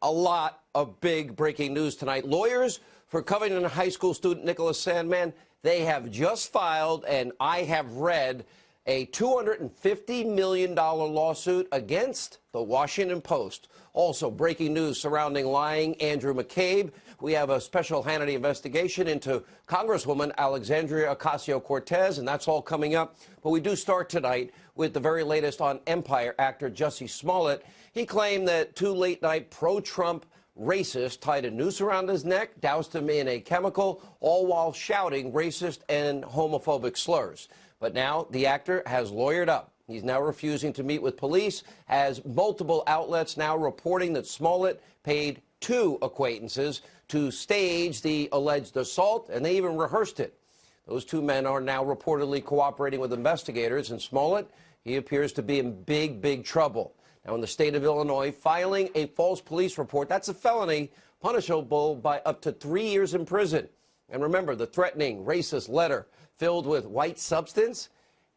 a lot of big breaking news tonight. Lawyers for Covington High School student Nicholas Sandmann, they have just filed, and I have read, a $250 million lawsuit against the Washington Post. Also, breaking news surrounding lying Andrew McCabe. We have a special Hannity investigation into Congresswoman Alexandria Ocasio-Cortez, and that's all coming up. But we do start tonight with the very latest on Empire actor Jussie Smollett. He claimed that two late-night pro-Trump racists tied a noose around his neck, doused him in a chemical, all while shouting racist and homophobic slurs. But now the actor has lawyered up. He's now refusing to meet with police, as multiple outlets now reporting that Smollett paid two acquaintances to stage the alleged assault, and they even rehearsed it. Those two men are now reportedly cooperating with investigators, and Smollett, he appears to be in big, big trouble. Now, in the state of Illinois, filing a false police report, that's a felony punishable by up to 3 years in prison. And remember, the threatening, racist letter filled with white substance,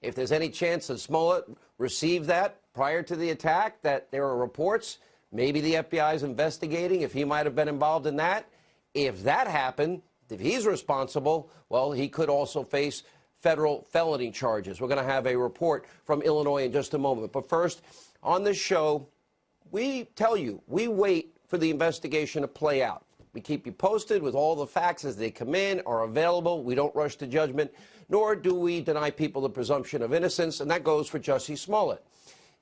if there's any chance that Smollett received that prior to the attack, that there are reports, maybe the FBI is investigating if he might have been involved in that. If that happened, if he's responsible, well, he could also face federal felony charges. We're going to have a report from Illinois in just a moment. But first, on this show, we tell you, we wait for the investigation to play out. We keep you posted with all the facts as they come in, are available. We don't rush to judgment, nor do we deny people the presumption of innocence, and that goes for Jussie Smollett.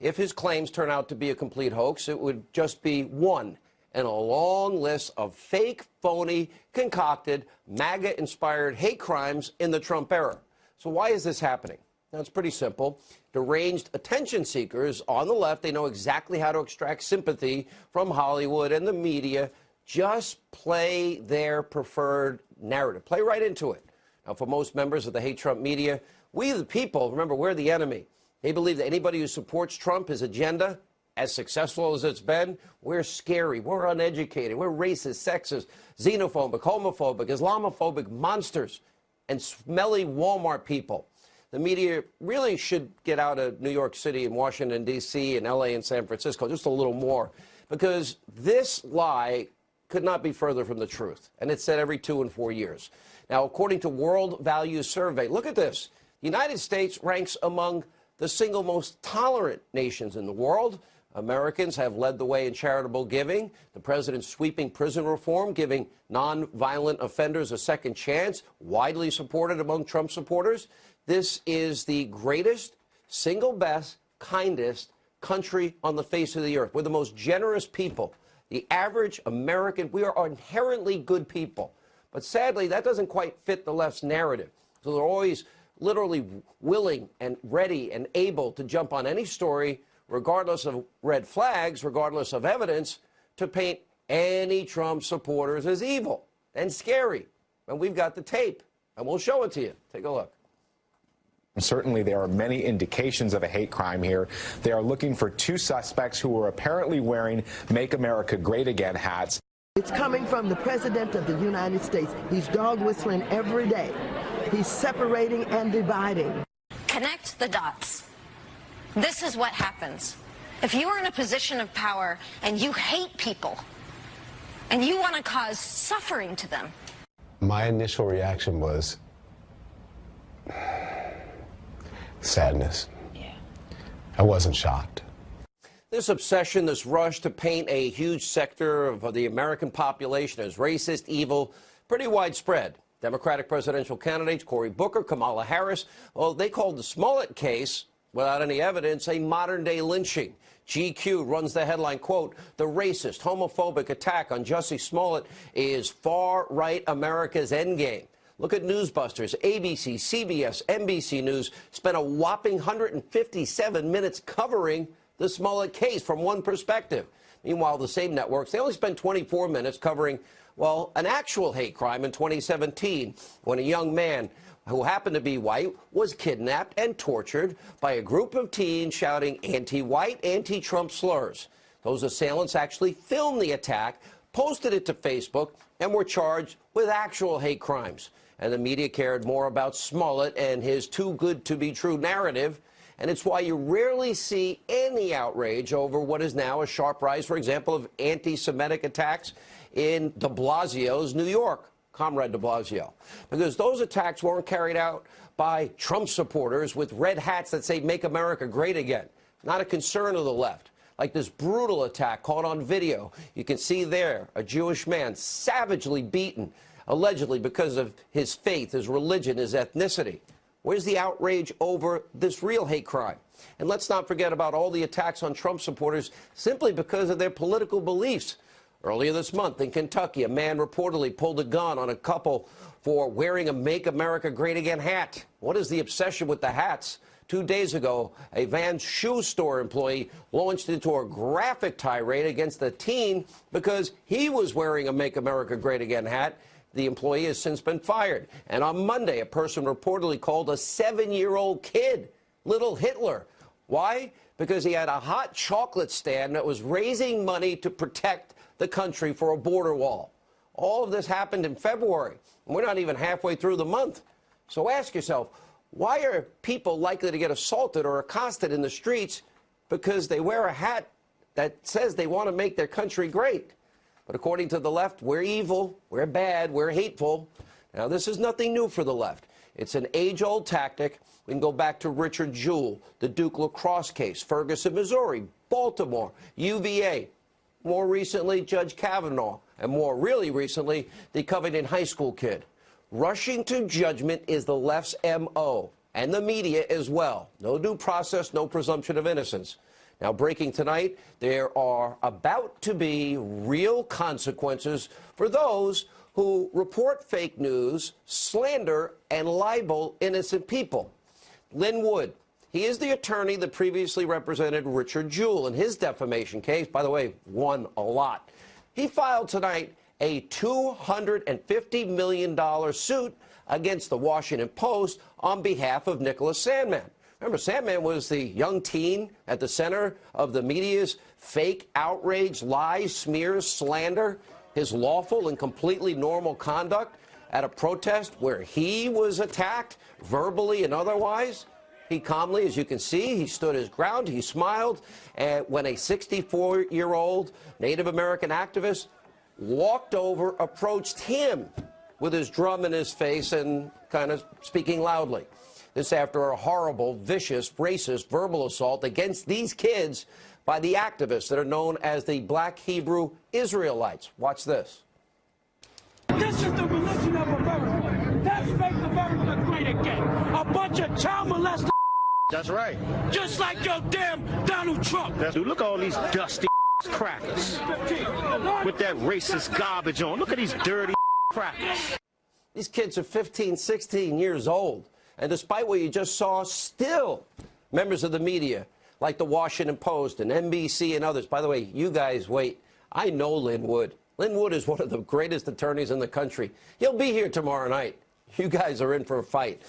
If his claims turn out to be a complete hoax, it would just be one in a long list of fake, phony, concocted, MAGA-inspired hate crimes in the Trump era. So why is this happening? Now, it's pretty simple. Deranged attention seekers on the left, they know exactly how to extract sympathy from Hollywood and the media. Just play their preferred narrative. Play right into it. Now, for most members of the hate Trump media, we the people, remember, we're the enemy. They believe that anybody who supports Trump, his agenda, as successful as it's been, we're scary, we're uneducated, we're racist, sexist, xenophobic, homophobic, Islamophobic monsters, and smelly Walmart people. The media really should get out of New York City and Washington, D.C., and L.A. and San Francisco just a little more, because this lie could not be further from the truth, and it's said every 2 and 4 years. Now, according to World Values Survey, look at this. The United States ranks among the single most tolerant nations in the world. Americans have led the way in charitable giving. The president's sweeping prison reform, giving nonviolent offenders a second chance, widely supported among Trump supporters. This is the greatest, single best, kindest country on the face of the earth. We're the most generous people. The average American, we are inherently good people. But sadly, that doesn't quite fit the left's narrative. So they're always literally willing and ready and able to jump on any story, regardless of red flags, regardless of evidence, to paint any Trump supporters as evil and scary. And we've got the tape, and we'll show it to you. Take a look. Certainly, there are many indications of a hate crime here. They are looking for two suspects who were apparently wearing Make America Great Again hats. It's coming from the President of the United States. He's dog whistling every day. He's separating and dividing. Connect the dots. This is what happens. If you are in a position of power and you hate people and you want to cause suffering to them. My initial reaction was sadness. Yeah. I wasn't shocked. This obsession, this rush to paint a huge sector of the American population as racist, evil, pretty widespread. Democratic presidential candidates Cory Booker, Kamala Harris, well, they called the Smollett case, without any evidence, a modern-day lynching. GQ runs the headline, quote, "The racist, homophobic attack on Jussie Smollett is far-right America's endgame." Look at Newsbusters. ABC, CBS, NBC News spent a whopping 157 minutes covering the Smollett case from one perspective. Meanwhile, the same networks, they only spent 24 minutes covering, well, an actual hate crime in 2017 when a young man who happened to be white was kidnapped and tortured by a group of teens shouting anti-white, anti-Trump slurs. Those assailants actually filmed the attack, posted it to Facebook, and were charged with actual hate crimes. And the media cared more about Smollett and his too-good-to-be-true narrative And it's why you rarely see any outrage over what is now a sharp rise, for example, of anti-Semitic attacks in de Blasio's New York, Comrade de Blasio. Because those attacks weren't carried out by Trump supporters with red hats that say, "Make America Great Again." Not a concern of the left. Like this brutal attack caught on video. You can see there a Jewish man savagely beaten, allegedly because of his faith, his religion, his ethnicity. Where's the outrage over this real hate crime? And let's not forget about all the attacks on Trump supporters simply because of their political beliefs. Earlier this month in Kentucky, a man reportedly pulled a gun on a couple for wearing a Make America Great Again hat. What is the obsession with the hats? 2 days ago, a Vans shoe store employee launched into a graphic tirade against the teen because he was wearing a Make America Great Again hat. The employee has since been fired. And on Monday, a person reportedly called a 7-year-old kid Little Hitler. Why? Because he had a hot chocolate stand that was raising money to protect the country for a border wall. All of this happened in February. And we're not even halfway through the month. So ask yourself, why are people likely to get assaulted or accosted in the streets because they wear a hat that says they want to make their country great? But according to the left, we're evil, we're bad, we're hateful. Now, this is nothing new for the left. It's an age-old tactic. We can go back to Richard Jewell, the Duke lacrosse case, Ferguson, Missouri, Baltimore, UVA. More recently, Judge Kavanaugh, and more really recently, the Covington High School kid. Rushing to judgment is the left's M.O., and the media as well. No due process, no presumption of innocence. Now, breaking tonight, there are about to be real consequences for those who report fake news, slander, and libel innocent people. Lynn Wood, he is the attorney that previously represented Richard Jewell in his defamation case. By the way, won a lot. He filed tonight a $250 million suit against the Washington Post on behalf of Nicholas Sandmann. Remember, Sandmann was the young teen at the center of the media's fake outrage, lies, smears, slander, his lawful and completely normal conduct at a protest where he was attacked verbally and otherwise. He calmly, as you can see, he stood his ground, he smiled, and when a 64-year-old Native American activist walked over, approached him with his drum in his face and kind of speaking loudly. This after a horrible, vicious, racist verbal assault against these kids by the activists that are known as the Black Hebrew Israelites. Watch this. This is the religion of America. Let's make America great again. A bunch of child molesters. That's right. Just like your damn Donald Trump. Dude, look at all these dusty crackers with that racist garbage on. Look at these dirty crackers. These kids are 15, 16 years old. And despite what you just saw, still members of the media, like the Washington Post and NBC and others. By the way, you guys wait. I know Lynn Wood. Lynn Wood is one of the greatest attorneys in the country. He'll be here tomorrow night. You guys are in for a fight.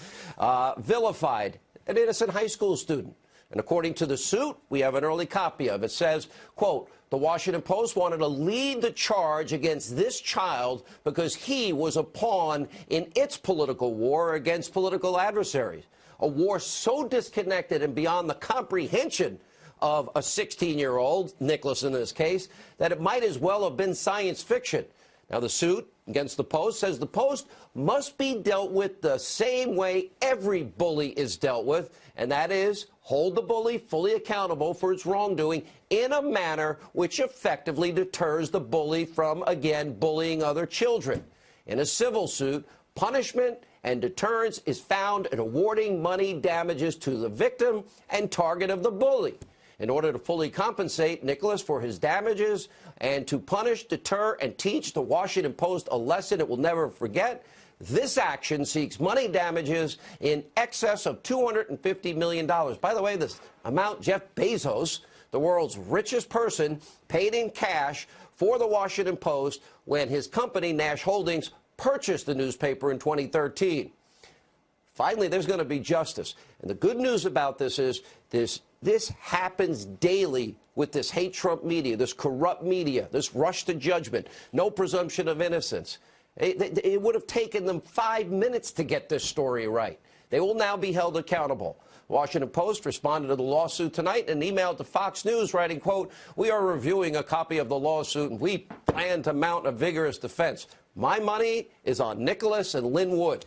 Vilified an innocent high school student. And according to the suit we have an early copy of, it says, quote, the Washington Post wanted to lead the charge against this child because he was a pawn in its political war against political adversaries. A war so disconnected and beyond the comprehension of a 16-year-old, Nicholas in this case, that it might as well have been science fiction. Now, the suit against the Post says the Post must be dealt with the same way every bully is dealt with, and that is hold the bully fully accountable for its wrongdoing in a manner which effectively deters the bully from, again, bullying other children. In a civil suit, punishment and deterrence is found in awarding money damages to the victim and target of the bully. In order to fully compensate Nicholas for his damages and to punish, deter, and teach the Washington Post a lesson it will never forget, this action seeks money damages in excess of $250 million. By the way, this amount Jeff Bezos, the world's richest person, paid in cash for the Washington Post when his company, Nash Holdings, purchased the newspaper in 2013. Finally, there's going to be justice. And the good news about this is this happens daily with this hate Trump media, this corrupt media, this rush to judgment, no presumption of innocence. It would have taken them 5 minutes to get this story right. They will now be held accountable. Washington Post responded to the lawsuit tonight in an email to Fox News, writing, quote, "We are reviewing a copy of the lawsuit, and we plan to mount a vigorous defense. My money is on Nicholas and Lynn Wood."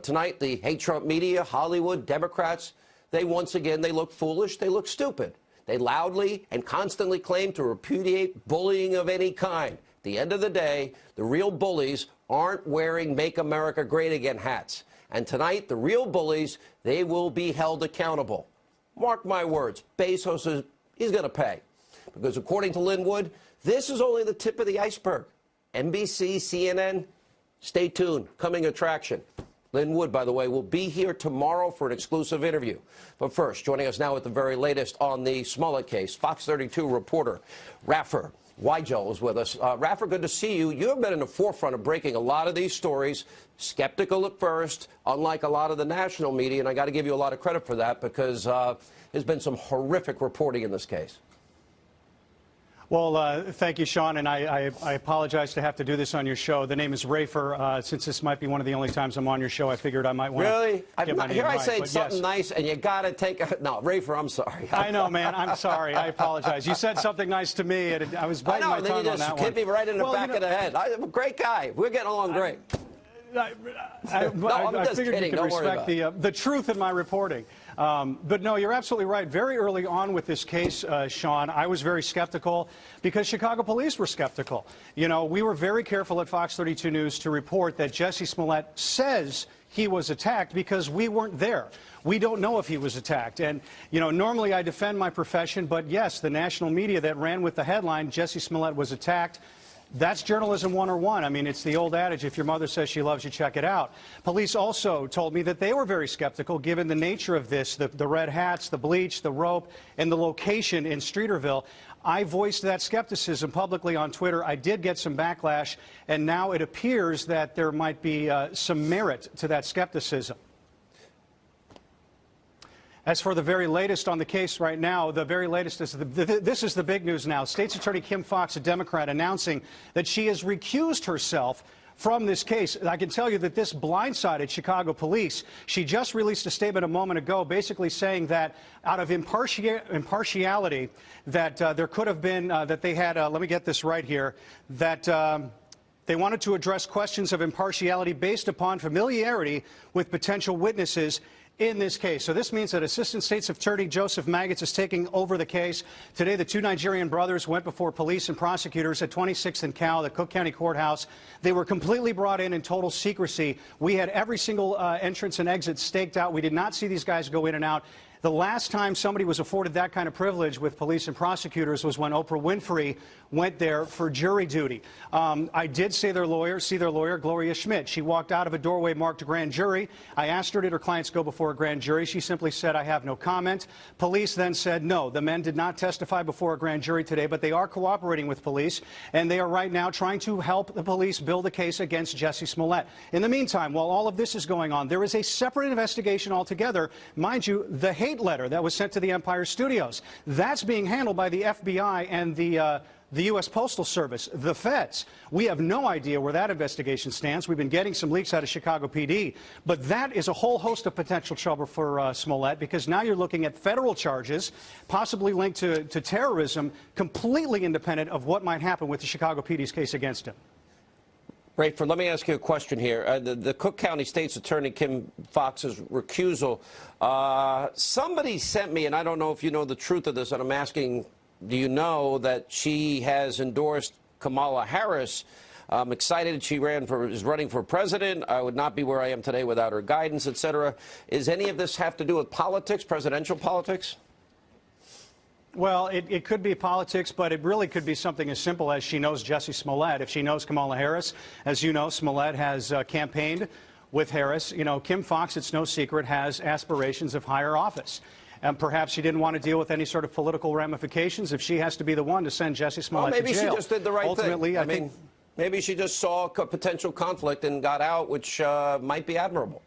Tonight, the hate Trump media, Hollywood, Democrats, they look foolish, they look stupid. They loudly and constantly claim to repudiate bullying of any kind. At the end of the day, the real bullies aren't wearing Make America Great Again hats. And tonight, the real bullies, they will be held accountable. Mark my words, Bezos he's going to pay. Because according to Lynn Wood, this is only the tip of the iceberg. NBC, CNN, stay tuned, coming attraction. Lynn Wood, by the way, will be here tomorrow for an exclusive interview. But first, joining us now with the very latest on the Smollett case, Fox 32 reporter Raffer Weigel is with us. Raffer, good to see you. You have been in the forefront of breaking a lot of these stories, skeptical at first, unlike a lot of the national media, and I got to give you a lot of credit for that because there's been some horrific reporting in this case. Well, thank you, Sean, and I apologize to have to do this on your show. The name is Raffer. Since this might be one of the only times I'm on your show, I figured I might want to get my name Here I right, say something yes. nice, and you got to take a... No, Raffer, I'm sorry. I know, man. I'm sorry. I apologize. You said something nice to me, and I was biting my tongue on that one. You just hit me right in the back of the head. I'm a great guy. We're getting along great. I figured kidding. you could respect the truth in my reporting. But no, you're absolutely right. Very early on with this case, Sean, I was very skeptical because Chicago police were skeptical. You know, we were very careful at Fox 32 News to report that Jussie Smollett says he was attacked because we weren't there. We don't know if he was attacked. And, you know, normally I defend my profession, but yes, the national media that ran with the headline, Jussie Smollett was attacked, that's journalism 101. I mean, it's the old adage, if your mother says she loves you, check it out. Police also told me that they were very skeptical given the nature of this, the red hats, the bleach, the rope, and the location in Streeterville. I voiced that skepticism publicly on Twitter. I did get some backlash, and now it appears that there might be some merit to that skepticism. As for the very latest on the case right now, the very latest is this is the big news now. State's Attorney Kim Foxx, a Democrat, announcing that she has recused herself from this case. I can tell you that this blindsided Chicago police. She just released a statement a moment ago basically saying that out of impartiality that there could have been, that they had, let me get this right here, that they wanted to address questions of impartiality based upon familiarity with potential witnesses in this case. So this means that Assistant State's Attorney Joseph Maggots is taking over the case. Today, the two Nigerian brothers went before police and prosecutors at 26th and Cal, the Cook County Courthouse. They were completely brought in total secrecy. We had every single entrance and exit staked out. We did not see these guys go in and out. The last time somebody was afforded that kind of privilege with police and prosecutors was when Oprah Winfrey went there for jury duty. I did see their lawyer, Gloria Schmidt. She walked out of a doorway marked grand jury. I asked her, did her clients go before a grand jury? She simply said, I have no comment. Police then said, no, the men did not testify before a grand jury today, but they are cooperating with police, and they are right now trying to help the police build a case against Jussie Smollett. In the meantime, while all of this is going on, there is a separate investigation altogether. Mind you, the hate letter that was sent to the Empire Studios, that's being handled by the FBI and the U.S. Postal Service, the feds. We have no idea where that investigation stands. We've been getting some leaks out of Chicago PD, but that is a whole host of potential trouble for Smollett, because now you're looking at federal charges, possibly linked to terrorism, completely independent of what might happen with the Chicago PD's case against him. Rayford, let me ask you a question here. The Cook County State's Attorney Kim Foxx's recusal, somebody sent me, and I don't know if you know the truth of this, and I'm asking, do you know that she has endorsed Kamala Harris? I'm excited she is running for president. I would not be where I am today without her guidance, etc. Is any of this have to do with politics, presidential politics? Well, it could be politics, but it really could be something as simple as she knows Jussie Smollett. If she knows Kamala Harris, as you know, Smollett has campaigned with Harris. You know, Kim Foxx, it's no secret, has aspirations of higher office. And perhaps she didn't want to deal with any sort of political ramifications if she has to be the one to send Jussie Smollett to jail. Maybe she just did the right Ultimately, thing. I mean, maybe she just saw a potential conflict and got out, which might be admirable.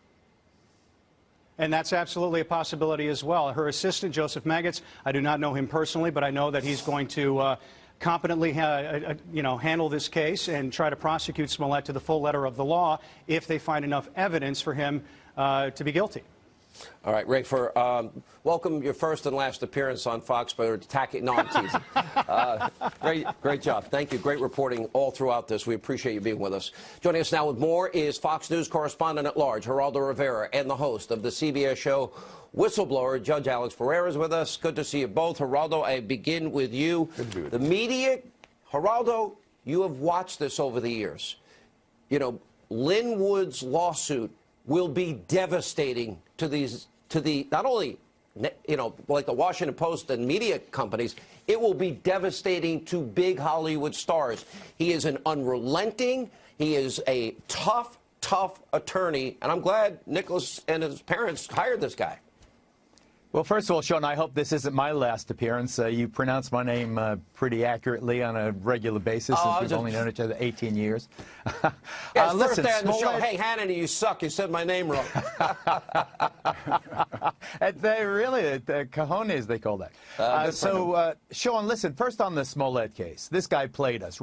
And that's absolutely a possibility as well. Her assistant, Joseph Maggots, I do not know him personally, but I know that he's going to competently handle this case and try to prosecute Smollett to the full letter of the law if they find enough evidence for him to be guilty. All right, Rafer, welcome your first and last appearance on Fox, but attacking. No, I'm teasing. Great job. Thank you. Great reporting all throughout this. We appreciate you being with us. Joining us now with more is Fox News correspondent at large, Geraldo Rivera, and the host of the CBS show Whistleblower, Judge Alex Pereira, is with us. Good to see you both. Geraldo, I begin with you. The media, Geraldo, you have watched this over the years. You know, Lynn Wood's lawsuit will be devastating to the not only, you know, like the Washington Post and media companies, it will be devastating to big Hollywood stars. He is an unrelenting, he is a tough attorney, and I'm glad Nicholas and his parents hired this guy. Well, first of all, Sean, I hope this isn't my last appearance. You pronounce my name pretty accurately on a regular basis since we've only known each other 18 years. Yes, listen, first day on the show, hey, Hannity, you suck. You said my name wrong. They really, the cojones, they call that. Sean, listen, first on the Smollett case. This guy played us.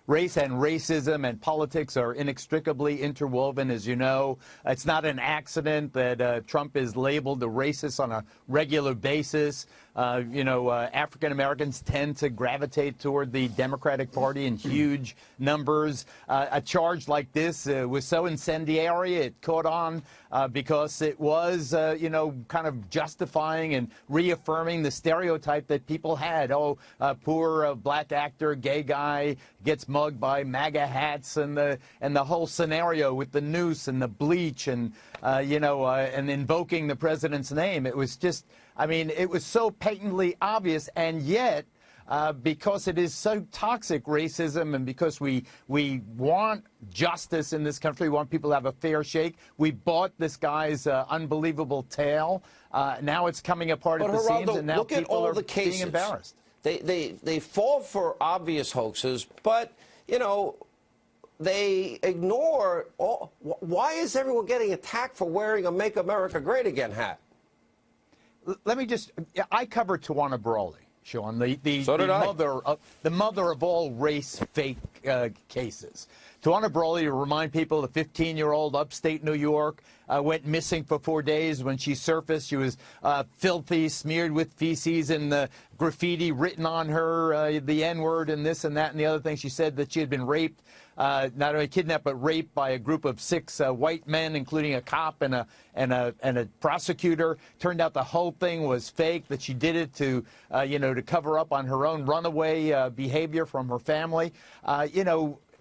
Race and racism and politics are inextricably interwoven, as you know. It's not an accident that Trump is labeled a racist on a regular basis. African Americans tend to gravitate toward the Democratic Party in huge numbers. A charge like this was so incendiary, it caught on because it was, kind of justifying and reaffirming the stereotype that people had. Oh, poor black actor, gay guy gets mugged by MAGA hats, and the whole scenario with the noose and the bleach and and invoking the president's name. It was just, I mean, it was so patently obvious, and yet, because it is so toxic, racism, and because we want justice in this country, we want people to have a fair shake, we bought this guy's unbelievable tale. Now it's coming apart at the seams, and now people are being embarrassed. They fall for obvious hoaxes, but, you know, they ignore why is everyone getting attacked for wearing a Make America Great Again hat? Let me just, I covered Tawana Brawley, Sean, the mother of all race fake cases. Tawana Brawley, to remind people, the 15-year-old upstate New York, went missing for 4 days. When she surfaced, she was filthy, smeared with feces and the graffiti written on her, the N-word and this and that and the other thing. She said that she had been raped, not only kidnapped, but raped by a group of 6 white men, including a cop and a prosecutor. Turned out the whole thing was fake, that she did it to, to cover up on her own runaway behavior from her family.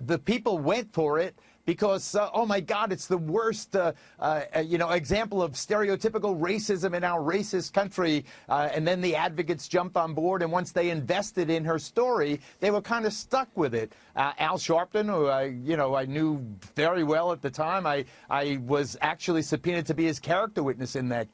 The people went for it because, oh, my God, it's the worst, example of stereotypical racism in our racist country. And then the advocates jumped on board, and once they invested in her story, they were kind of stuck with it. Al Sharpton, who I knew very well at the time, I was actually subpoenaed to be his character witness in that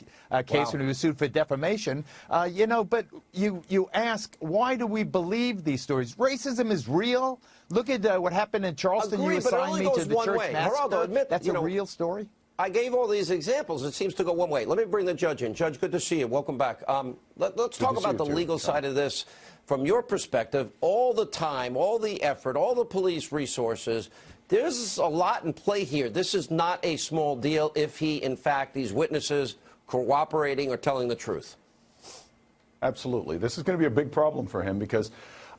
case when he was sued for defamation. But you ask, why do we believe these stories? Racism is real. Look at what happened in Charleston. Agree, you assigned me to the church massacre. Geraldo, admit, that's a real story. I gave all these examples. It seems to go one way. Let me bring the judge in. Judge, good to see you. Welcome back. Let's talk about the legal side of this. From your perspective, all the time, all the effort, all the police resources, there's a lot in play here. This is not a small deal if he, in fact, these witnesses cooperating or telling the truth. Absolutely. This is going to be a big problem for him because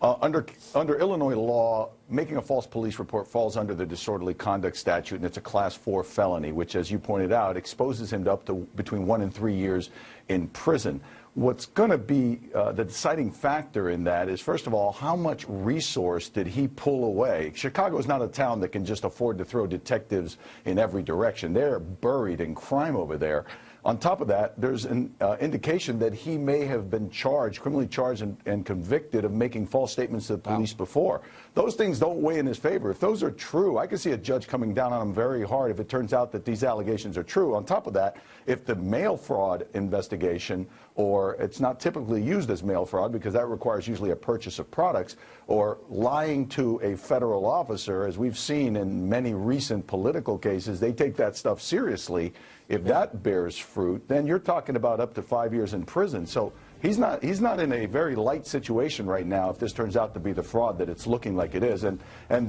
under Illinois law, making a false police report falls under the disorderly conduct statute, and it's a Class 4 felony, which, as you pointed out, exposes him to up to between 1 and 3 years in prison. What's going to be the deciding factor in that is, first of all, how much resource did he pull away? Chicago is not a town that can just afford to throw detectives in every direction. They're buried in crime over there. On top of that, there's an indication that he may have been criminally charged and convicted of making false statements to the police before. Those things don't weigh in his favor. If those are true, I could see a judge coming down on him very hard if it turns out that these allegations are true. On top of that, if the mail fraud investigation, or it's not typically used as mail fraud because that requires usually a purchase of products, or lying to a federal officer, as we've seen in many recent political cases, they take that stuff seriously. If that bears fruit, then you're talking about up to 5 years in prison. So he's not in a very light situation right now if this turns out to be the fraud that it's looking like it is. And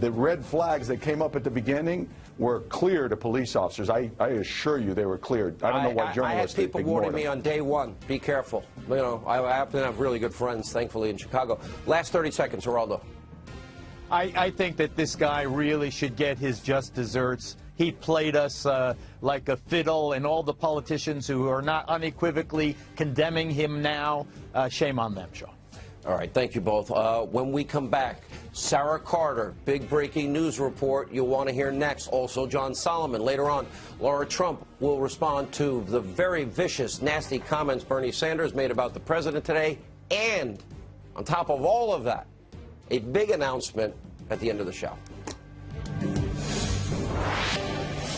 the red flags that came up at the beginning were clear to police officers. I assure you they were cleared. I don't know why journalists I had people ignored warning me on day one, be careful. You know, I happen to have really good friends, thankfully, in Chicago. Last 30 seconds, Geraldo. I think that this guy really should get his just desserts. He played us like a fiddle, and all the politicians who are not unequivocally condemning him now, shame on them, Sean. All right, thank you both. When we come back, Sarah Carter, big breaking news report you'll want to hear next. Also, John Solomon. Later on, Laura Trump will respond to the very vicious, nasty comments Bernie Sanders made about the president today. And on top of all of that, a big announcement at the end of the show.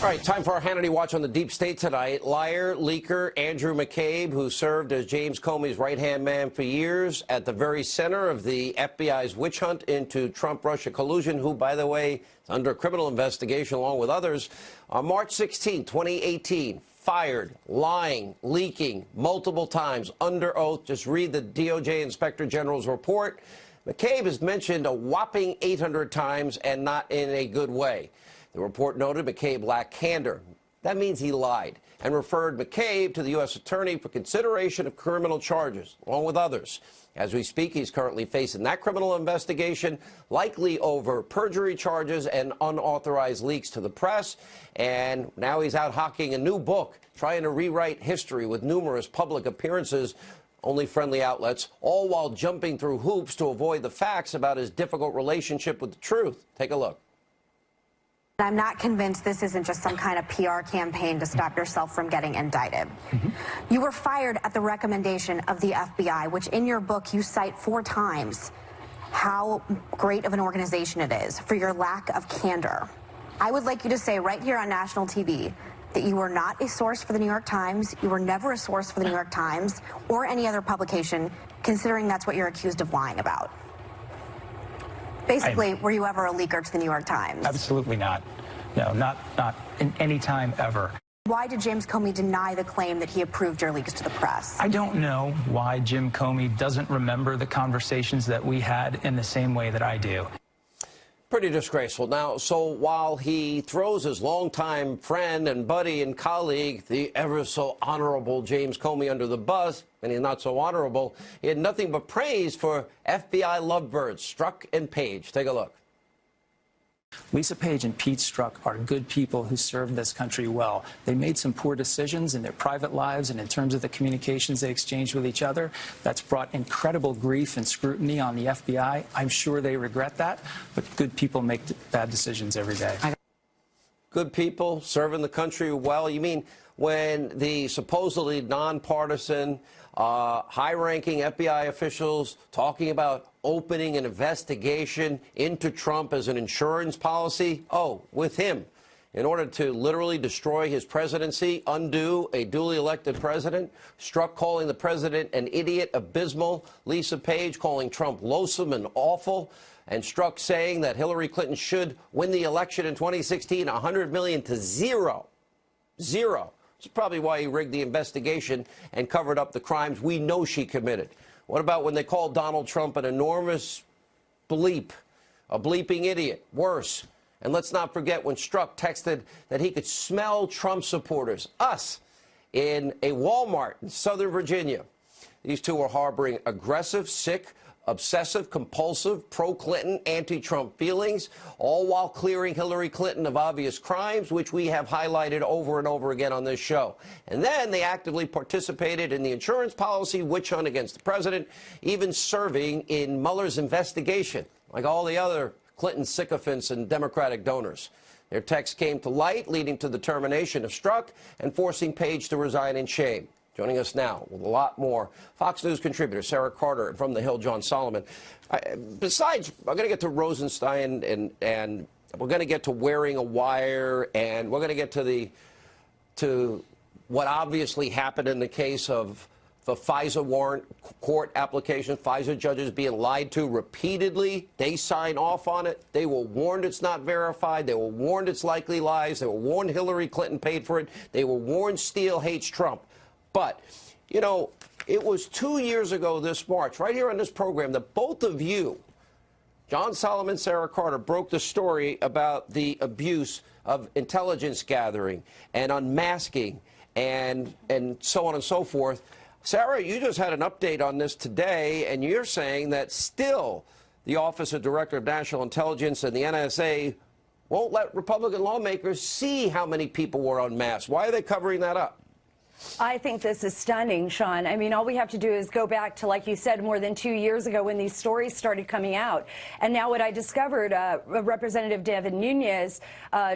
All right, time for our Hannity Watch on the deep state tonight. Liar, leaker Andrew McCabe, who served as James Comey's right-hand man for years, at the very center of the FBI's witch hunt into Trump-Russia collusion, who, by the way, is under criminal investigation along with others. On March 16, 2018, fired, lying, leaking multiple times under oath. Just read the DOJ Inspector General's report. McCabe is mentioned a whopping 800 times, and not in a good way. The report noted McCabe lacked candor. That means he lied, and referred McCabe to the U.S. Attorney for consideration of criminal charges, along with others. As we speak, he's currently facing that criminal investigation, likely over perjury charges and unauthorized leaks to the press. And now he's out hawking a new book, trying to rewrite history with numerous public appearances, only friendly outlets, all while jumping through hoops to avoid the facts about his difficult relationship with the truth. Take a look. I'm not convinced this isn't just some kind of PR campaign to stop yourself from getting indicted. You were fired at the recommendation of the FBI, which in your book you cite 4 times how great of an organization it is for your lack of candor. I would like you to say right here on national TV that you were not a source for the New York Times, you were never a source for the New York Times or any other publication, considering that's what you're accused of lying about. Basically, were you ever a leaker to the New York Times? Absolutely not. No, not in any time ever. Why did James Comey deny the claim that he approved your leaks to the press? I don't know why Jim Comey doesn't remember the conversations that we had in the same way that I do. Pretty disgraceful. Now, so while he throws his longtime friend and buddy and colleague, the ever so honorable James Comey, under the bus, and he's not so honorable, he had nothing but praise for FBI lovebirds, Strzok and Page. Take a look. Lisa Page and Pete Strzok are good people who served this country well. They made some poor decisions in their private lives and in terms of the communications they exchanged with each other. That's brought incredible grief and scrutiny on the FBI. I'm sure they regret that, but good people make bad decisions every day. Good people serving the country well? You mean when the supposedly nonpartisan, high-ranking FBI officials talking about opening an investigation into Trump as an insurance policy? Oh, with him, in order to literally destroy his presidency, undo a duly elected president. Strzok calling the president an idiot, abysmal. Lisa Page calling Trump loathsome and awful. And Strzok saying that Hillary Clinton should win the election in 2016, 100 million to zero. Zero. This is probably why he rigged the investigation and covered up the crimes we know she committed. What about when they called Donald Trump an enormous bleep, a bleeping idiot? Worse. And let's not forget when Strzok texted that he could smell Trump supporters, us, in a Walmart in Southern Virginia. These two were harboring aggressive, sick, obsessive, compulsive, pro-Clinton, anti-Trump feelings, all while clearing Hillary Clinton of obvious crimes, which we have highlighted over and over again on this show. And then they actively participated in the insurance policy witch hunt against the president, even serving in Mueller's investigation, like all the other Clinton sycophants and Democratic donors. Their texts came to light, leading to the termination of Strzok and forcing Page to resign in shame. Joining us now with a lot more, Fox News contributor Sarah Carter, and from the Hill, John Solomon. Besides, I'm going to get to Rosenstein, and we're going to get to wearing a wire, and we're going to get to what obviously happened in the case of the FISA warrant court application. FISA judges being lied to repeatedly. They sign off on it. They were warned it's not verified. They were warned it's likely lies. They were warned Hillary Clinton paid for it. They were warned Steele hates Trump. But, you know, It was 2 years ago this March, right here on this program, that both of you, John Solomon, Sarah Carter, broke the story about the abuse of intelligence gathering and unmasking and so on and so forth. Sarah, you just had an update on this today, and you're saying that still the Office of Director of National Intelligence and the NSA won't let Republican lawmakers see how many people were unmasked. Why are they covering that up? I think this is stunning, Sean. I mean, all we have to do is go back to, like you said, more than 2 years ago when these stories started coming out. And now what I discovered, Representative Devin Nunes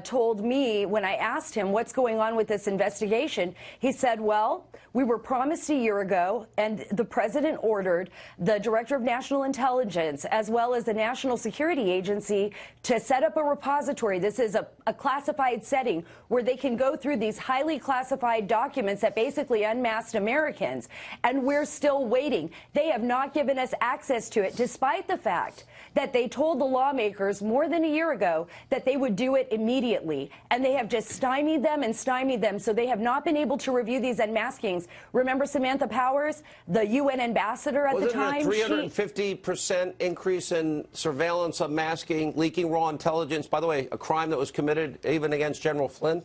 told me when I asked him what's going on with this investigation, he said, well, we were promised a year ago, and the president ordered the Director of National Intelligence as well as the National Security Agency to set up a repository. This is a classified setting where they can go through these highly classified documents that basically unmasked Americans, and we're still waiting. They have not given us access to it, despite the fact that they told the lawmakers more than a year ago that they would do it immediately, and they have just stymied them, so they have not been able to review these unmaskings. Remember Samantha Powers, the UN ambassador at the time? Wasn't it a 350% increase in surveillance, unmasking, leaking raw intelligence? By the way, a crime that was committed even against General Flynn?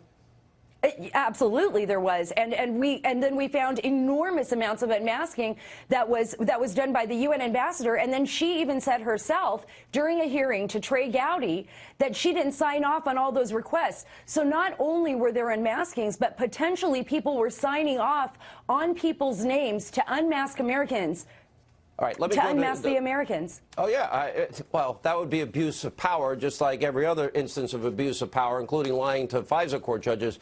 Absolutely, there was, and then we found enormous amounts of unmasking that was done by the UN ambassador, and then she even said herself during a hearing to Trey Gowdy that she didn't sign off on all those requests. So not only were there unmaskings, but potentially people were signing off on people's names to unmask Americans. All right, let me to unmask the Americans. Oh, yeah. Well, that would be abuse of power, just like every other instance of abuse of power, including lying to FISA court judges.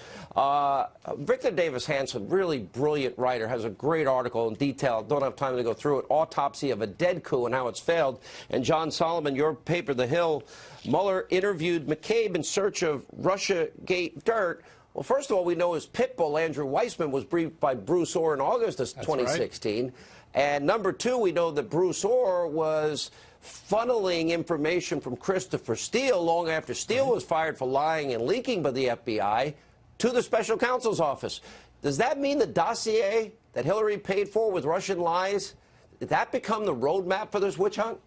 Victor Davis Hanson, really brilliant writer, has a great article in detail. Don't have time to go through it. Autopsy of a Dead Coup and How It's Failed. And John Solomon, your paper, The Hill, Mueller interviewed McCabe in search of Russiagate dirt. Well, first of all, we know his pit bull, Andrew Weissman, was briefed by Bruce Orr in August of 2016. Right. And number two, we know that Bruce Orr was funneling information from Christopher Steele long after Steele was fired for lying and leaking by the FBI to the special counsel's office. Does that mean the dossier that Hillary paid for with Russian lies, did that become the roadmap for this witch hunt?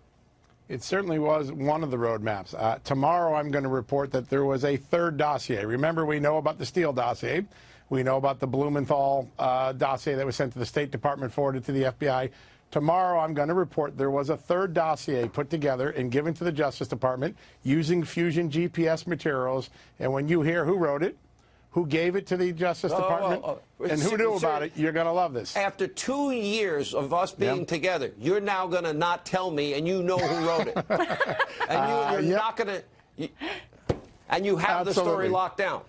It certainly was one of the roadmaps. Tomorrow I'm going to report that there was a third dossier. Remember, we know about the Steele dossier. We know about the Blumenthal dossier that was sent to the State Department, forwarded to the FBI. Tomorrow I'm going to report there was a third dossier put together and given to the Justice Department using Fusion GPS materials. And when you hear who wrote it, who gave it to the Justice Department, and who knew about it, you're going to love this. After 2 years of us being together, you're now going to not tell me, and you know who wrote it. And you're not going to... And you have the story locked down.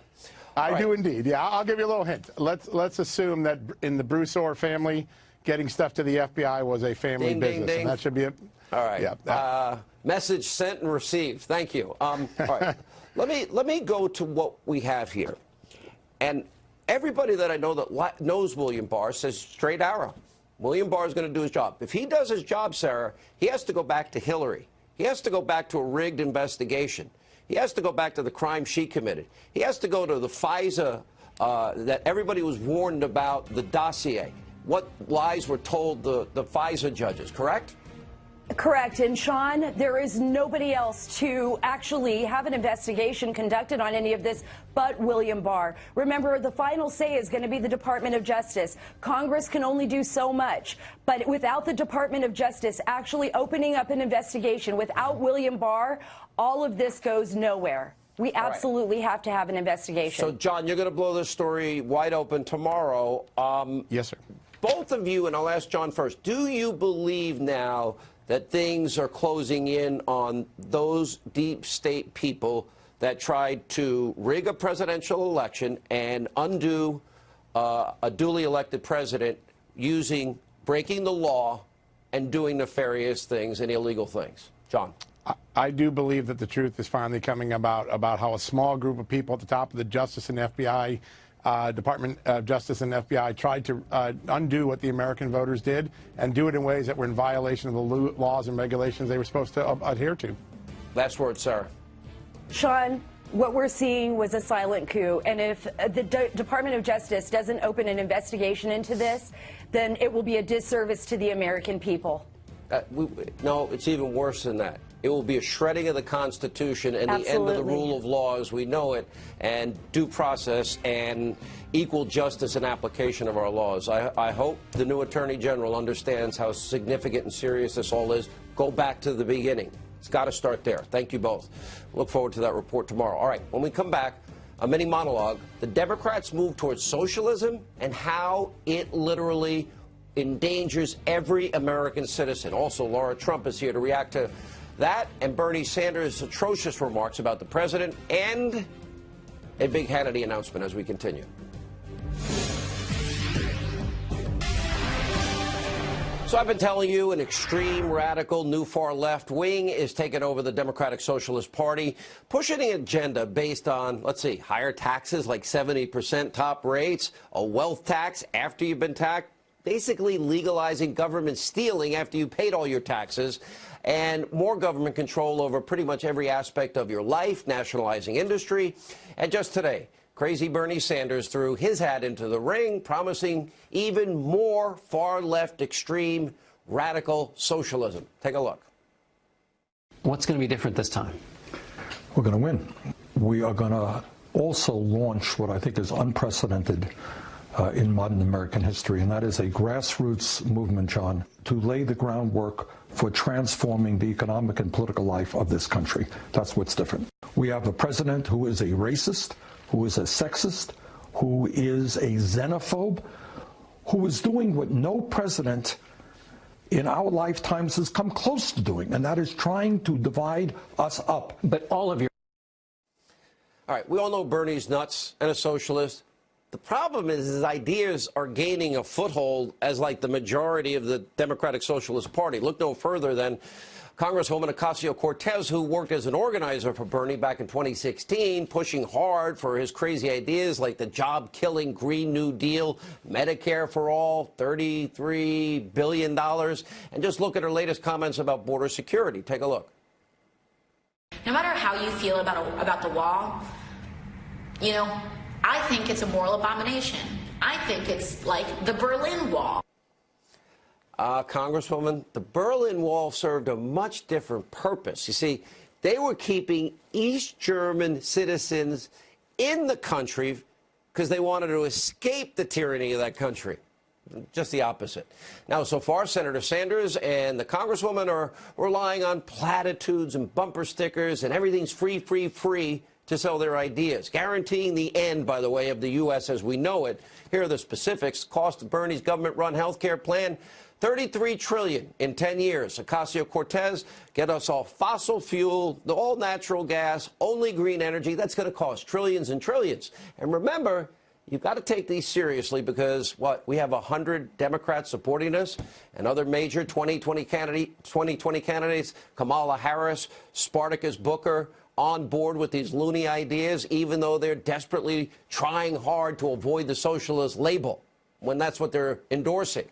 I do indeed. Yeah, I'll give you a little hint. Let's assume that in the Bruce Orr family, getting stuff to the FBI was a family business. And that should be it. All right. Yeah. Message sent and received. Thank you. All right. Let me go to what we have here. And everybody that I know that knows William Barr says straight arrow. William Barr is going to do his job. If he does his job, Sarah, he has to go back to Hillary. He has to go back to a rigged investigation. He has to go back to the crime she committed. He has to go to the FISA that everybody was warned about, the dossier. What lies were told the FISA judges, correct? Correct. And Sean, there is nobody else to actually have an investigation conducted on any of this but William Barr. Remember, the final say is going to be the Department of Justice. Congress can only do so much. But without the Department of Justice actually opening up an investigation, without William Barr, all of this goes nowhere. We absolutely have to have an investigation. So, John, you're going to blow this story wide open tomorrow. Yes, sir. Both of you, and I'll ask John first, do you believe now that things are closing in on those deep state people that tried to rig a presidential election and undo a duly elected president using breaking the law and doing nefarious things and illegal things? John. I do believe that the truth is finally coming about how a small group of people at the top of the Justice and FBI, Department of Justice and FBI tried to undo what the American voters did and do it in ways that were in violation of the laws and regulations they were supposed to adhere to. Last word, Sarah. Sean, what we're seeing was a silent coup. And if the Department of Justice doesn't open an investigation into this, then it will be a disservice to the American people. No, it's even worse than that. It will be a shredding of the Constitution and the end of the rule of law as we know it, and due process and equal justice and application of our laws. I hope the new Attorney General understands how significant and serious this all is. Go back to the beginning. It's got to start there. Thank you both. Look forward to that report tomorrow. All right, when we come back, a mini monologue, the Democrats move towards socialism and how it literally endangers every American citizen. Also, Laura Trump is here to react to that and Bernie Sanders' atrocious remarks about the president and a big Hannity announcement as we continue. So I've been telling you an extreme, radical, new far left wing is taking over the Democratic Socialist Party, pushing an agenda based on, let's see, higher taxes like 70% top rates, a wealth tax after you've been taxed, basically legalizing government stealing after you paid all your taxes, and more government control over pretty much every aspect of your life, nationalizing industry. And just today, crazy Bernie Sanders threw his hat into the ring, promising even more far-left, extreme, radical socialism. Take a look. What's going to be different this time? We're going to win. We are going to also launch what I think is unprecedented in modern American history, and that is a grassroots movement, John, to lay the groundwork for transforming the economic and political life of this country. That's what's different. We have a president who is a racist, who is a sexist, who is a xenophobe, who is doing what no president in our lifetimes has come close to doing, and that is trying to divide us up. But all of your... All right, we all know Bernie's nuts and a socialist. The problem is his ideas are gaining a foothold as like the majority of the Democratic Socialist Party. Look no further than Congresswoman Ocasio-Cortez, who worked as an organizer for Bernie back in 2016, pushing hard for his crazy ideas like the job-killing Green New Deal, Medicare for all, $33 billion. And just look at her latest comments about border security. Take a look. No matter how you feel about the wall, you know, I think it's a moral abomination. I think it's like the Berlin Wall. Congresswoman, the Berlin Wall served a much different purpose. You see, they were keeping East German citizens in the country because they wanted to escape the tyranny of that country. Just the opposite. Now, so far, Senator Sanders and the Congresswoman are relying on platitudes and bumper stickers and everything's free, free, free to sell their ideas, guaranteeing the end, by the way, of the U.S. as we know it. Here are the specifics. Cost of Bernie's government-run health care plan, $33 trillion in 10 years. Ocasio-Cortez, get us all fossil fuel, all natural gas, only green energy. That's going to cost trillions and trillions. And remember, you've got to take these seriously because, what, we have 100 Democrats supporting us and other major 2020 candidates, Kamala Harris, Spartacus Booker, on board with these loony ideas, even though they're desperately trying hard to avoid the socialist label when that's what they're endorsing.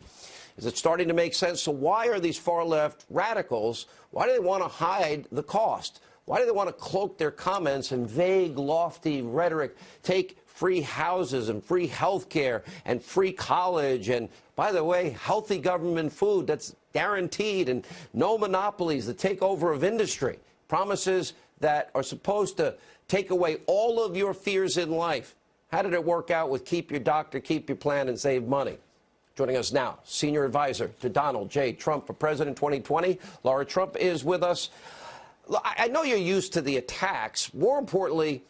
Is it starting to make sense? So why are these far-left radicals, why do they want to hide the cost? Why do they want to cloak their comments in vague, lofty rhetoric, take free houses and free health care and free college and, by the way, healthy government food that's guaranteed and no monopolies, the takeover of industry, promises that are supposed to take away all of your fears in life? How did it work out with keep your doctor, keep your plan, and save money? Joining us now, senior advisor to Donald J. Trump for President 2020, Laura Trump is with us. I know you're used to the attacks. More importantly,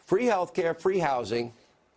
free health care, free housing.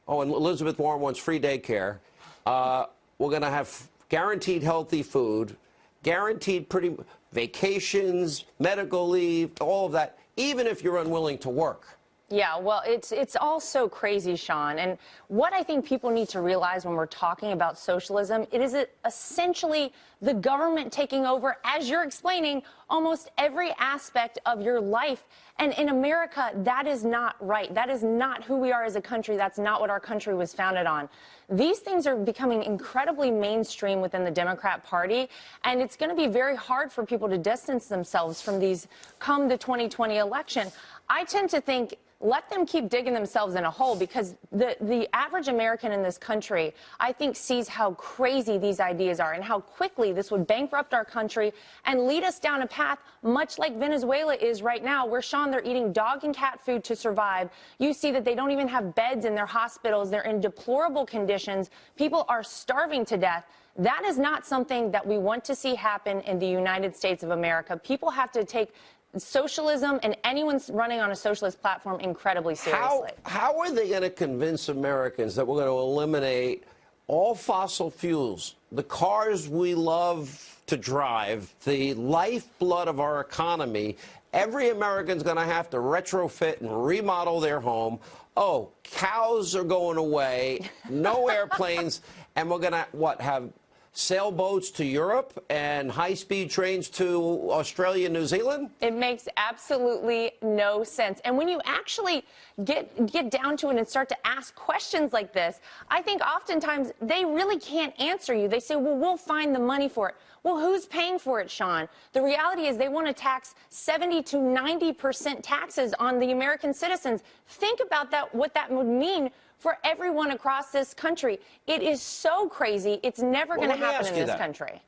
Oh, and Elizabeth Warren wants free daycare. We're going to have guaranteed healthy food, guaranteed pretty vacations, medical leave, all of that, even if you're unwilling to work. Yeah, well, it's all so crazy, Sean. And what I think people need to realize when we're talking about socialism, it is essentially the government taking over, as you're explaining, almost every aspect of your life. And in America, that is not right. That is not who we are as a country. That's not what our country was founded on. These things are becoming incredibly mainstream within the Democrat Party, and it's going to be very hard for people to distance themselves from these come the 2020 election. I tend to think, let them keep digging themselves in a hole, because the average American in this country, I think, sees how crazy these ideas are and how quickly this would bankrupt our country and lead us down a path much like Venezuela is right now, where, Sean, they're eating dog and cat food to survive. You see that they don't even have beds in their hospitals. They're in deplorable conditions. People are starving to death. That is not something that we want to see happen in the United States of America. People have to take socialism and anyone's running on a socialist platform incredibly seriously. How are they going to convince Americans that we're going to eliminate all fossil fuels, the cars we love to drive, the lifeblood of our economy? Every American's going to have to retrofit and remodel their home. Oh, cows are going away, no airplanes, and we're going to, what, have sailboats to Europe and high-speed trains to Australia and New Zealand? It makes absolutely no sense. And when you actually get down to it and start to ask questions like this, I think oftentimes they really can't answer you. They say, well, we'll find the money for it. Well, who's paying for it, Sean? The reality is they want to tax 70 to 90% taxes on the American citizens. Think about that, what that would mean for everyone across this country. It is so crazy. It's never going to happen in this country.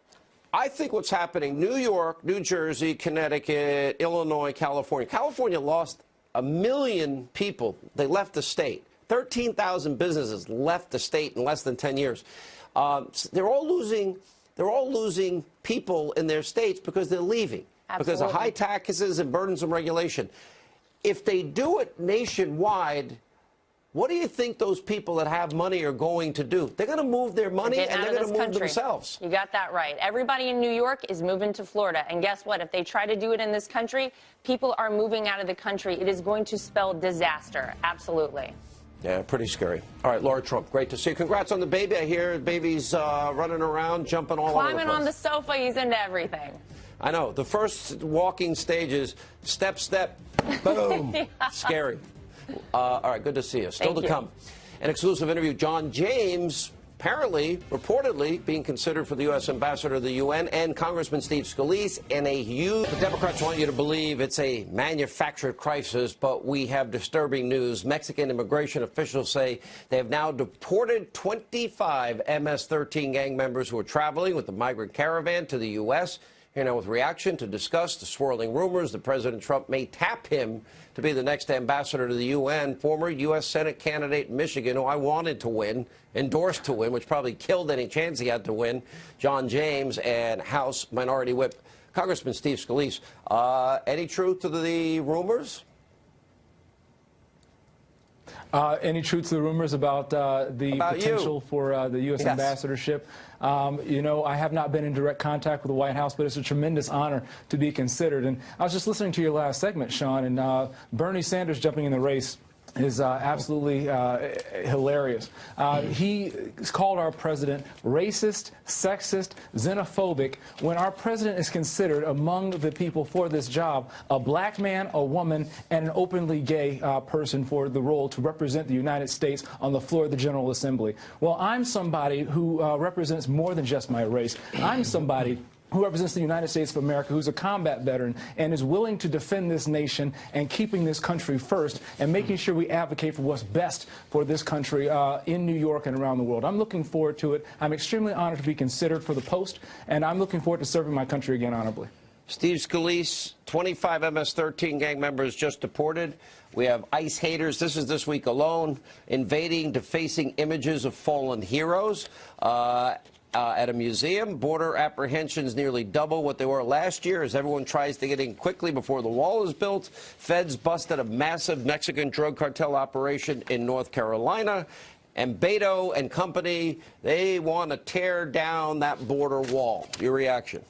I think what's happening, New York, New Jersey, Connecticut, Illinois, California. California lost 1 million people. They left the state. 13,000 businesses left the state in less than 10 years. They're all losing people in their states because they're leaving. Absolutely. Because of high taxes and burdensome regulation. If they do it nationwide, what do you think those people that have money are going to do? They're going to move their money and they're going to move themselves. You got that right. Everybody in New York is moving to Florida. And guess what? If they try to do it in this country, people are moving out of the country. It is going to spell disaster. Absolutely. Yeah, pretty scary. All right, Laura Trump, great to see you. Congrats on the baby. I hear the baby's running around, jumping all over the place. Climbing on the sofa, he's into everything. I know. The first walking stages, step, step, boom. Yeah. Scary. All right, good to see you. Still to come. An exclusive interview. John James, apparently, reportedly, being considered for the U.S. ambassador to the UN, and Congressman Steve Scalise in a huge... The Democrats want you to believe it's a manufactured crisis, but we have disturbing news. Mexican immigration officials say they have now deported 25 MS-13 gang members who were traveling with the migrant caravan to the U.S. Here now with reaction to discuss the swirling rumors that President Trump may tap him to be the next ambassador to the UN. Former U.S. Senate candidate in Michigan, who I wanted to win, endorsed to win, which probably killed any chance he had to win, John James, and House Minority Whip Congressman Steve Scalise. Any truth to the rumors? Any truth to the rumors about the potential for the U.S. ambassadorship? You know, I have not been in direct contact with the White House, but it's a tremendous honor to be considered. And I was just listening to your last segment, Sean, and Bernie Sanders jumping in the race is absolutely hilarious. He called our president racist, sexist, xenophobic, when our president is considered among the people for this job a black man, a woman, and an openly gay person for the role to represent the United States on the floor of the General Assembly. Well, I'm somebody who represents more than just my race. I'm somebody who represents the United States of America, who's a combat veteran and is willing to defend this nation and keeping this country first and making sure we advocate for what's best for this country in New York and around the world. I'm looking forward to it. I'm extremely honored to be considered for the post, and I'm looking forward to serving my country again honorably. Steve Scalise, 25 MS-13 gang members just deported. We have ICE haters, this is this week alone, invading, defacing images of fallen heroes. At a museum, border apprehensions nearly double what they were last year as everyone tries to get in quickly before the wall is built. Feds busted a massive Mexican drug cartel operation in North Carolina. And Beto and company, they want to tear down that border wall. Your reaction?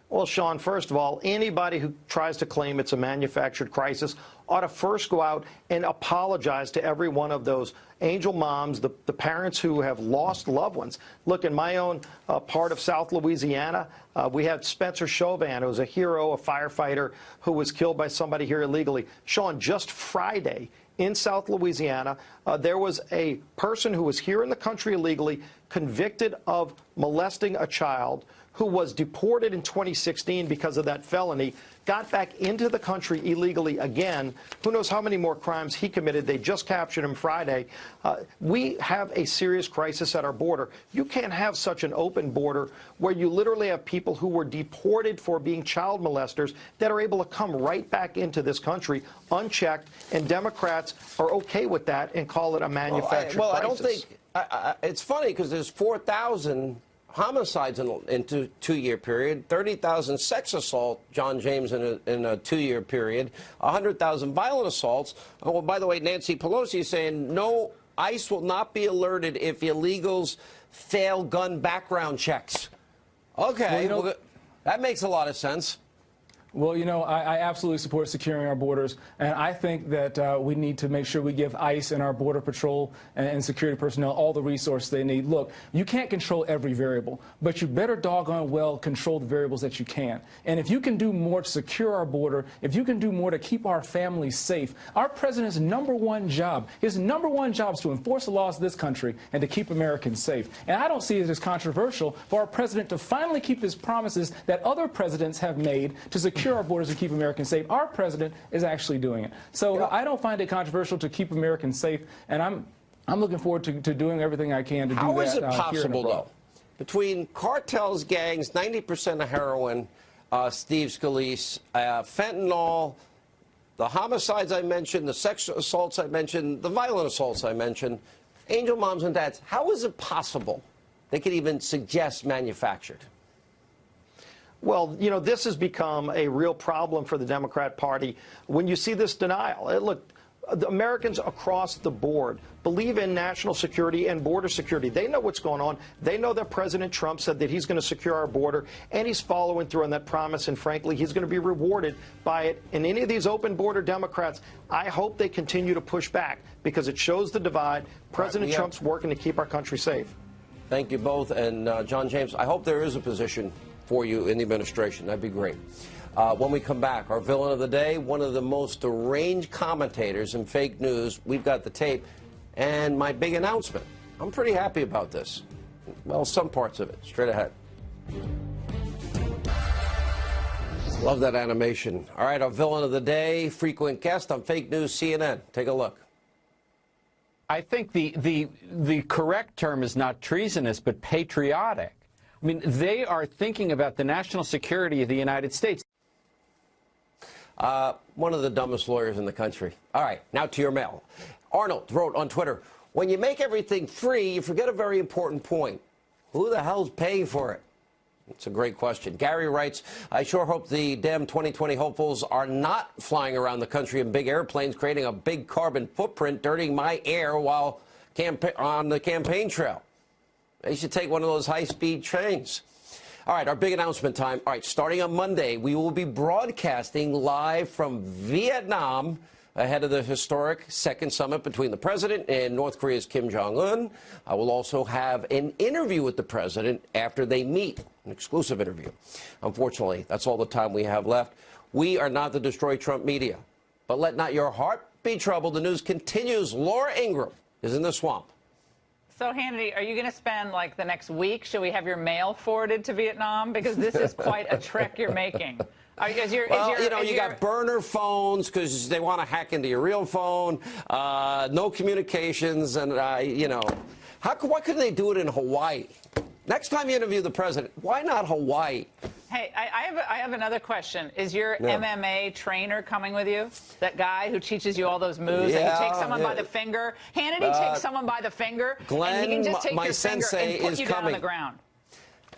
Well, Sean, first of all, anybody who tries to claim it's a manufactured crisis ought to first go out and apologize to every one of those angel moms, the parents who have lost loved ones. Look, in my own part of South Louisiana, we had Spencer Chauvin, who was a hero, a firefighter who was killed by somebody here illegally. Sean, just Friday in South Louisiana, there was a person who was here in the country illegally convicted of molesting a child, who was deported in 2016 because of that felony, got back into the country illegally again. Who knows how many more crimes he committed. They just captured him Friday. We have a serious crisis at our border. You can't have such an open border where you literally have people who were deported for being child molesters that are able to come right back into this country unchecked, and Democrats are okay with that and call it a manufactured crisis. I don't think it's funny because there's 4,000 homicides in a two-year period, 30,000 sex assault, John James, in a two-year period, 100,000 violent assaults. Oh, well, by the way, Nancy Pelosi is saying no, ICE will not be alerted if illegals fail gun background checks. Okay, well, that makes a lot of sense. Well, you know, I absolutely support securing our borders, and I think that we need to make sure we give ICE and our Border Patrol and security personnel all the resources they need. Look, you can't control every variable, but you better doggone well control the variables that you can. And if you can do more to secure our border, if you can do more to keep our families safe, our president's #1 job, his #1 job is to enforce the laws of this country and to keep Americans safe. And I don't see it as controversial for our president to finally keep his promises that other presidents have made to secure our borders and keep Americans safe. Our president is actually doing it. So I don't find it controversial to keep Americans safe, and I'm looking forward to doing everything I can to do that. How is it possible, though, between cartels, gangs, 90% of heroin, Steve Scalise, fentanyl, the homicides I mentioned, the sexual assaults I mentioned, the violent assaults I mentioned, angel moms and dads, how is it possible they could even suggest manufactured? Well, you know, this has become a real problem for the Democrat Party when you see this denial. Look, the Americans across the board believe in national security and border security. They know what's going on. They know that President Trump said that he's going to secure our border, and he's following through on that promise, and frankly, he's going to be rewarded by it. And any of these open border Democrats, I hope they continue to push back because it shows the divide. President Trump's working to keep our country safe. Thank you both. And John James, I hope there is a position for you in the administration. That'd be great. When we come back, our villain of the day, one of the most deranged commentators in fake news. We've got the tape and my big announcement. I'm pretty happy about this. Well, some parts of it. Straight ahead. Love that animation. All right, our villain of the day, frequent guest on Fake News CNN. Take a look. I think the correct term is not treasonous, but patriotic. I mean, they are thinking about the national security of the United States. One of the dumbest lawyers in the country. All right, now to your mail. Arnold wrote on Twitter, when you make everything free, you forget a very important point. Who the hell's paying for it? It's a great question. Gary writes, I sure hope the Dem 2020 hopefuls are not flying around the country in big airplanes, creating a big carbon footprint, dirtying my air while on the campaign trail. They should take one of those high-speed trains. All right, our big announcement time. All right, starting on Monday, we will be broadcasting live from Vietnam ahead of the historic second summit between the president and North Korea's Kim Jong-un. I will also have an interview with the president after they meet, an exclusive interview. Unfortunately, that's all the time we have left. We are not the Destroy Trump media. But let not your heart be troubled. The news continues. Laura Ingraham is in the swamp. So, Hannity, are you going to spend, like, the next week? Should we have your mail forwarded to Vietnam? Because this is quite a trek you're making. You got burner phones because they want to hack into your real phone, no communications, and, you know. Why couldn't they do it in Hawaii? Next time you interview the president, why not Hawaii? Hey, I have another question. Is your MMA trainer coming with you? That guy who teaches you all those moves? Yeah, and he takes someone by the finger? Hannity takes someone by the finger, Glenn, and he can just take my your finger sensei, and put is you coming. down on the ground.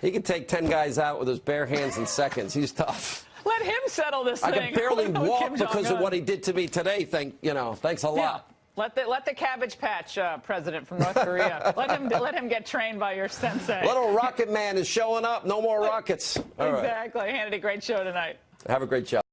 He can take 10 guys out with his bare hands in seconds. He's tough. Let him settle this thing. I can barely walk because of what he did to me today. Thanks a lot. Let the Cabbage Patch president from North Korea let him get trained by your sensei. Little Rocket Man is showing up. No more rockets. All exactly. Right. Hannity, great show tonight. Have a great show.